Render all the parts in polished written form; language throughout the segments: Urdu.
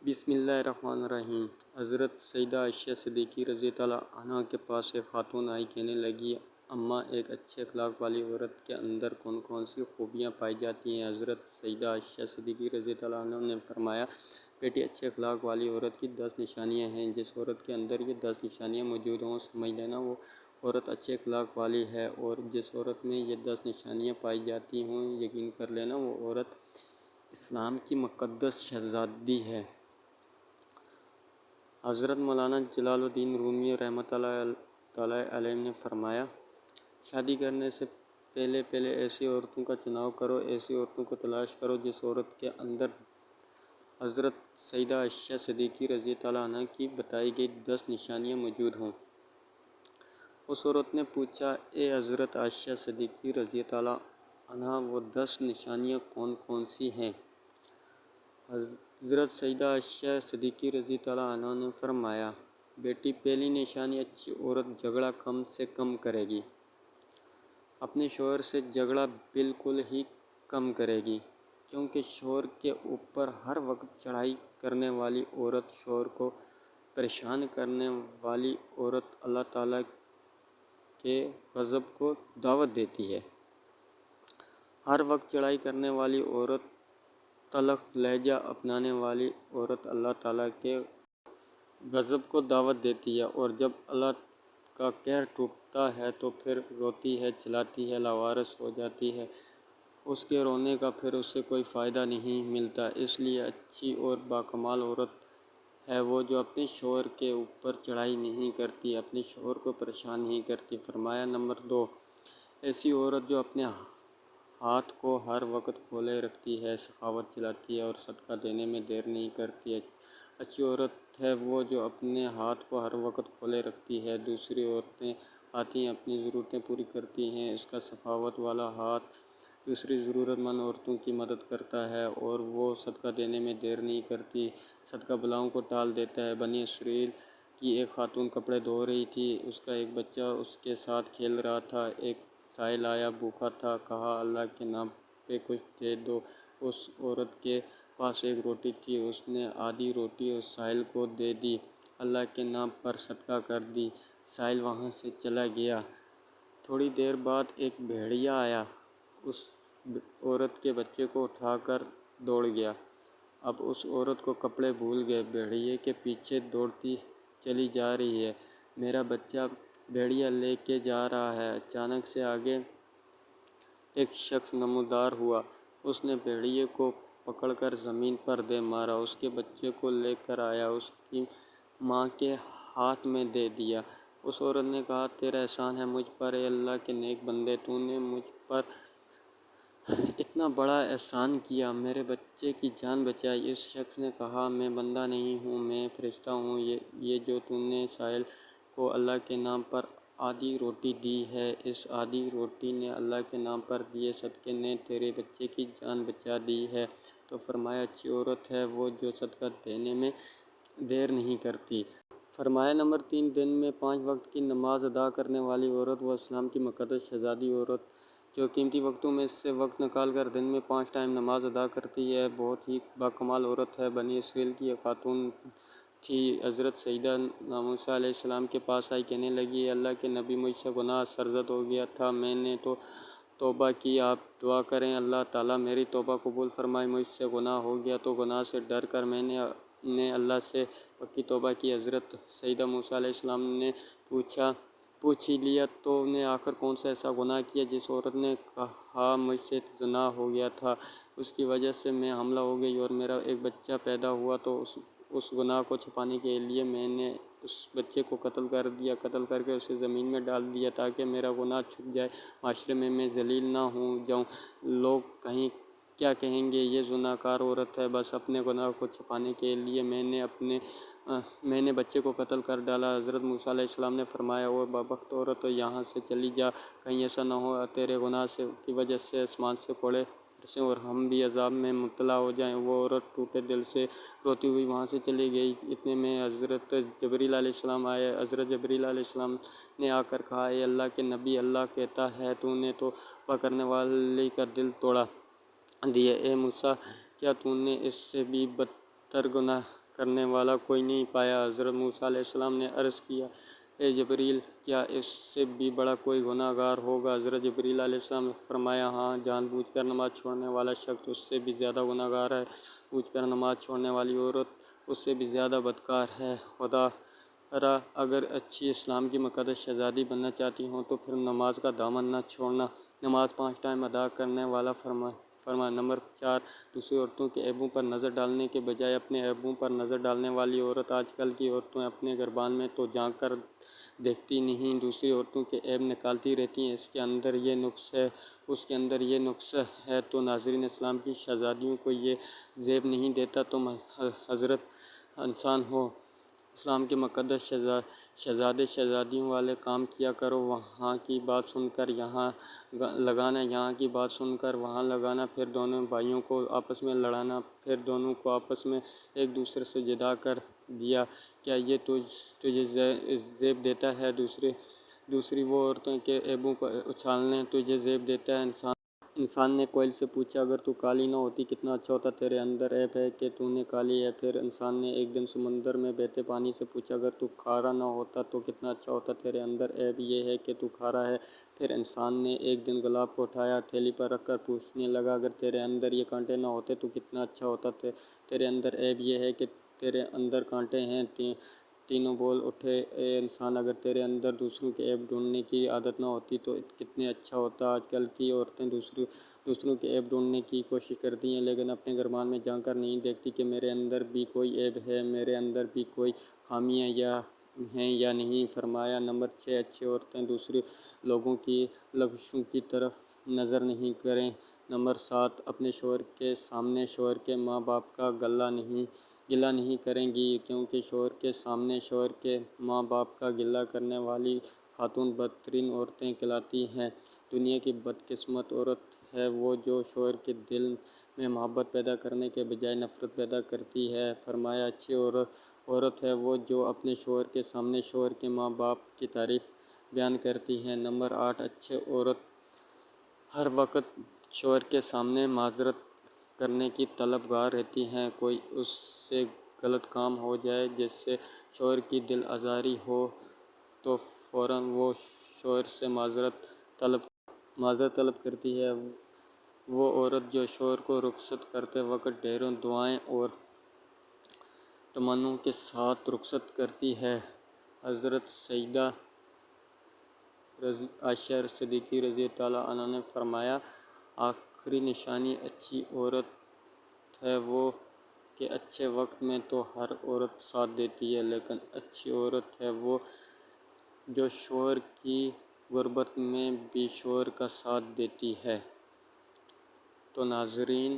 بسم اللہ الرحمن الرحیم۔ حضرت سیدہ عائشہ صدیقہ رضی اللہ عنہا کے پاس ایک خاتون آئی، کہنے لگی، اماں، ایک اچھے اخلاق والی عورت کے اندر کون کون سی خوبیاں پائی جاتی ہیں؟ حضرت سیدہ عائشہ صدیقہ رضی اللہ عنہا نے فرمایا، بیٹی، اچھے اخلاق والی عورت کی 10 نشانیاں ہیں۔ جس عورت کے اندر یہ 10 نشانیاں موجود ہوں، سمجھ لینا وہ عورت اچھے اخلاق والی ہے، اور جس عورت میں یہ 10 نشانیاں پائی جاتی ہوں، یقین کر لینا وہ عورت اسلام کی مقدس شہزادی ہے۔ حضرت مولانا جلال الدین رومی رحمۃ اللہ تعالیٰ علیہ نے فرمایا، شادی کرنے سے پہلے ایسی عورتوں کا چناؤ کرو، ایسی عورتوں کو تلاش کرو جس عورت کے اندر حضرت سیدہ عائشہ صدیقہ رضی اللہ عنہا کی بتائی گئی 10 نشانیاں موجود ہوں۔ اس عورت نے پوچھا، اے حضرت عائشہ صدیقہ رضی اللہ عنہا، وہ 10 نشانیاں کون کون سی ہیں؟ حضرت سیدہ عائشہ صدیقہ رضی اللہ عنہا نے فرمایا، بیٹی، پہلی نشانی، اچھی عورت جھگڑا کم سے کم کرے گی۔ اپنے شوہر سے جھگڑا بالکل ہی کم کرے گی، کیونکہ شوہر کے اوپر ہر وقت چڑھائی کرنے والی عورت، شوہر کو پریشان کرنے والی عورت اللہ تعالیٰ کے غضب کو دعوت دیتی ہے۔ ہر وقت چڑھائی کرنے والی عورت، تلخ لہجہ اپنانے والی عورت اللہ تعالیٰ کے غضب کو دعوت دیتی ہے، اور جب اللہ کا قہر ٹوٹتا ہے تو پھر روتی ہے، چلاتی ہے، لاوارث ہو جاتی ہے۔ اس کے رونے کا پھر اسے کوئی فائدہ نہیں ملتا۔ اس لیے اچھی اور باکمال عورت ہے وہ جو اپنے شوہر کے اوپر چڑھائی نہیں کرتی، اپنے شوہر کو پریشان نہیں کرتی۔ فرمایا، نمبر 2، ایسی عورت جو اپنے ہاتھ کو ہر وقت کھولے رکھتی ہے، سخاوت چلاتی ہے اور صدقہ دینے میں دیر نہیں کرتی ہے۔ اچھی عورت ہے وہ جو اپنے ہاتھ کو ہر وقت کھولے رکھتی ہے، دوسری عورتیں آتی ہیں، اپنی ضرورتیں پوری کرتی ہیں، اس کا سخاوت والا ہاتھ دوسری ضرورت مند عورتوں کی مدد کرتا ہے، اور وہ صدقہ دینے میں دیر نہیں کرتی، صدقہ بلاؤں کو ٹال دیتا ہے۔ بنی اسرائیل کی ایک خاتون کپڑے دھو رہی تھی، اس کا ایک بچہ اس کے ساتھ کھیل رہا تھا۔ ایک سائل آیا، بھوکا تھا، کہا، اللہ کے نام پہ کچھ دے دو۔ اس عورت کے پاس ایک روٹی تھی، اس نے آدھی روٹی اس سائل کو دے دی، اللہ کے نام پر صدقہ کر دی۔ سائل وہاں سے چلا گیا۔ تھوڑی دیر بعد ایک بھیڑیا آیا، اس عورت کے بچے کو اٹھا کر دوڑ گیا۔ اب اس عورت کو کپڑے بھول گئے، بھیڑیے کے پیچھے دوڑتی چلی جا رہی ہے، میرا بچہ بھیڑیا لے کے جا رہا ہے۔ اچانک سے آگے ایک شخص نمودار ہوا، اس نے بھیڑیے کو پکڑ کر زمین پر دے مارا، اس کے بچے کو لے کر آیا، اس کی ماں کے ہاتھ میں دے دیا۔ اس عورت نے کہا، تیرا احسان ہے مجھ پر، اے اللہ کے نیک بندے، تو نے مجھ پر اتنا بڑا احسان کیا، میرے بچے کی جان بچائی۔ اس شخص نے کہا، میں بندہ نہیں ہوں، میں فرشتہ ہوں۔ یہ جو تو نے سائل کو اللہ کے نام پر آدھی روٹی دی ہے، اس آدھی روٹی نے اللہ کے نام پر دیے صدقے نے تیرے بچے کی جان بچا دی ہے۔ تو فرمایا، اچھی عورت ہے وہ جو صدقہ دینے میں دیر نہیں کرتی۔ فرمایا، نمبر 3، دن میں 5 وقت کی نماز ادا کرنے والی عورت، وہ اسلام کی مقدس شہزادی عورت جو قیمتی وقتوں میں سے وقت نکال کر دن میں 5 ٹائم نماز ادا کرتی ہے، بہت ہی باکمال عورت ہے۔ بنی اسرائیل کی ایک خاتون تھی، حضرت سیدہ موسیٰ علیہ السلام کے پاس آئی، کہنے لگی، اے اللہ کے نبی، مجھ سے گناہ سرزد ہو گیا تھا، میں نے تو توبہ کی، آپ دعا کریں اللہ تعالیٰ میری توبہ قبول فرمائے۔ مجھ سے گناہ ہو گیا تو گناہ سے ڈر کر میں نے اللہ سے پکی توبہ کی۔ حضرت سیدہ موسیٰ علیہ السلام نے پوچھ ہی لیا تو نے آخر کون سا ایسا گناہ کیا؟ جس عورت نے کہا، مجھ سے زنا ہو گیا تھا، اس کی وجہ سے میں حاملہ ہو گئی اور میرا ایک بچہ پیدا ہوا، تو اس گناہ کو چھپانے کے لیے میں نے اس بچے کو قتل کر دیا، قتل کر کے اسے زمین میں ڈال دیا تاکہ میرا گناہ چھپ جائے، معاشرے میں ذلیل نہ ہو جاؤں، لوگ کہیں کیا کہیں گے، یہ زناکار عورت ہے۔ بس اپنے گناہ کو چھپانے کے لیے میں نے بچے کو قتل کر ڈالا۔ حضرت موسیٰ علیہ السلام نے فرمایا، وہ بدبخت عورت، تو یہاں سے چلی جا، کہیں ایسا نہ ہو تیرے گناہ کی وجہ سے آسمان سے کوڑے برسیں اور ہم بھی عذاب میں مبتلا ہو جائیں۔ وہ عورت ٹوٹے دل سے روتی ہوئی وہاں سے چلی گئی۔ اتنے میں حضرت جبریل علیہ السلام آئے۔ حضرت جبریل علیہ السلام نے آ کر کہا، اے اللہ کے نبی، اللہ کہتا ہے تو نے توبہ کرنے والی کا دل توڑا دیا۔ اے موسیٰ، کیا تو نے اس سے بھی بدتر بدتر گناہ کرنے والا کوئی نہیں پایا۔ حضرت موسیٰ علیہ السلام نے عرض کیا، اے جبریل، کیا اس سے بھی بڑا کوئی گناہ گار ہوگا؟ حضرت جبریل علیہ السلام نے فرمایا، ہاں، جان بوجھ کر نماز چھوڑنے والا شخص اس سے بھی زیادہ گناہ گار ہے، بوجھ کر نماز چھوڑنے والی عورت اس سے بھی زیادہ بدکار ہے۔ خدا را اگر اچھی اسلام کی مقدس شہزادی بننا چاہتی ہوں تو پھر نماز کا دامن نہ چھوڑنا۔ نماز 5 ٹائم ادا کرنے والا فرما۔ نمبر 4، دوسری عورتوں کے عیبوں پر نظر ڈالنے کے بجائے اپنے عیبوں پر نظر ڈالنے والی عورت۔ آج کل کی عورتیں اپنے گربان میں تو جھانک کر دیکھتی نہیں، دوسری عورتوں کے عیب نکالتی رہتی ہیں۔ اس کے اندر یہ نقص ہے، اس کے اندر یہ نقص ہے۔ تو ناظرین، اسلام کی شہزادیوں کو یہ زیب نہیں دیتا، تم حضرت انسان ہو، اسلام کے مقدس شہزادے شہزادیوں والے کام کیا کرو۔ وہاں کی بات سن کر یہاں لگانا، یہاں کی بات سن کر وہاں لگانا، پھر دونوں بھائیوں کو آپس میں لڑانا، پھر دونوں کو آپس میں ایک دوسرے سے جدا کر دیا۔ کیا یہ تجھے زیب دیتا ہے؟ دوسری وہ عورتوں کے عیبوں کو اچھالنے تجھے زیب دیتا ہے؟ انسان نے کوئل سے پوچھا، اگر تو کالی نہ ہوتی کتنا اچھا ہوتا، تیرے اندر عیب ہے کہ تو نے کالی ہے۔ پھر انسان نے ایک دن سمندر میں بہتے پانی سے پوچھا، اگر تو کھارا نہ ہوتا تو کتنا اچھا ہوتا، تیرے اندر عیب یہ ہے کہ تو کھارا ہے۔ پھر انسان نے ایک دن گلاب کو اٹھایا، ہتھیلی پر رکھ کر پوچھنے لگا، اگر تیرے اندر یہ کانٹے نہ ہوتے تو کتنا اچھا ہوتا، تیرے اندر عیب یہ ہے کہ تیرے اندر کانٹے ہیں۔ تینوں بول اٹھے، اے انسان، اگر تیرے اندر دوسروں کے عیب ڈھونڈنے کی عادت نہ ہوتی تو کتنے اچھا ہوتا۔ آج کل کی عورتیں دوسروں کے عیب ڈھونڈنے کی کوشش کرتی ہیں، لیکن اپنے گربان میں جھانک کر نہیں دیکھتی کہ میرے اندر بھی کوئی عیب ہے، میرے اندر بھی کوئی خامیاں ہیں یا نہیں۔ فرمایا۔ نمبر 6، اچھی عورتیں دوسرے لوگوں کی لغزشوں کی طرف نظر نہیں کریں۔ نمبر 7، اپنے شوہر کے سامنے شوہر کے ماں باپ کا گلہ نہیں کریں گی، کیونکہ شوہر کے سامنے شوہر کے ماں باپ کا گلہ کرنے والی خاتون بدترین عورتیں کہلاتی ہیں۔ دنیا کی بدقسمت عورت ہے وہ جو شوہر کے دل میں محبت پیدا کرنے کے بجائے نفرت پیدا کرتی ہے۔ فرمایا، اچھی عورت ہے وہ جو اپنے شوہر کے سامنے شوہر کے ماں باپ کی تعریف بیان کرتی ہے۔ نمبر 8، اچھی عورت ہر وقت شوہر کے سامنے معذرت کرنے کی طلب گار رہتی ہے۔ کوئی اس سے غلط کام ہو جائے جس سے شوہر کی دل آزاری ہو تو فوراً وہ شوہر سے معذرت طلب کرتی ہے۔ وہ عورت جو شوہر کو رخصت کرتے وقت ڈھیروں دعائیں اور تمناؤں کے ساتھ رخصت کرتی ہے۔ حضرت سیدہ عائشہ صدیقہ رضی اللہ عنہا نے فرمایا، آخری نشانی اچھی عورت ہے وہ کہ اچھے وقت میں تو ہر عورت ساتھ دیتی ہے، لیکن اچھی عورت ہے وہ جو شوہر کی غربت میں بھی شوہر کا ساتھ دیتی ہے۔ تو ناظرین،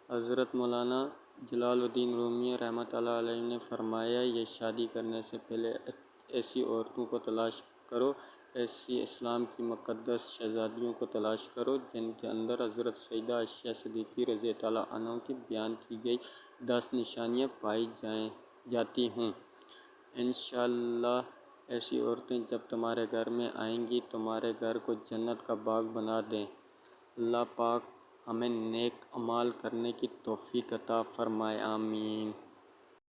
حضرت مولانا جلال الدین رومی رحمۃ اللہ علیہ نے فرمایا، یہ شادی کرنے سے پہلے ایسی عورتوں کو تلاش کرو، ایسی اسلام کی مقدس شہزادیوں کو تلاش کرو جن کے اندر حضرت سیدہ عائشہ صدیقہ رضی اللہ عنہا کی بیان کی گئی 10 نشانیاں پائی جاتی ہوں۔ انشاءاللہ ایسی عورتیں جب تمہارے گھر میں آئیں گی، تمہارے گھر کو جنت کا باغ بنا دیں۔ اللہ پاک ہمیں نیک اعمال کرنے کی توفیق عطا فرمائے، آمین۔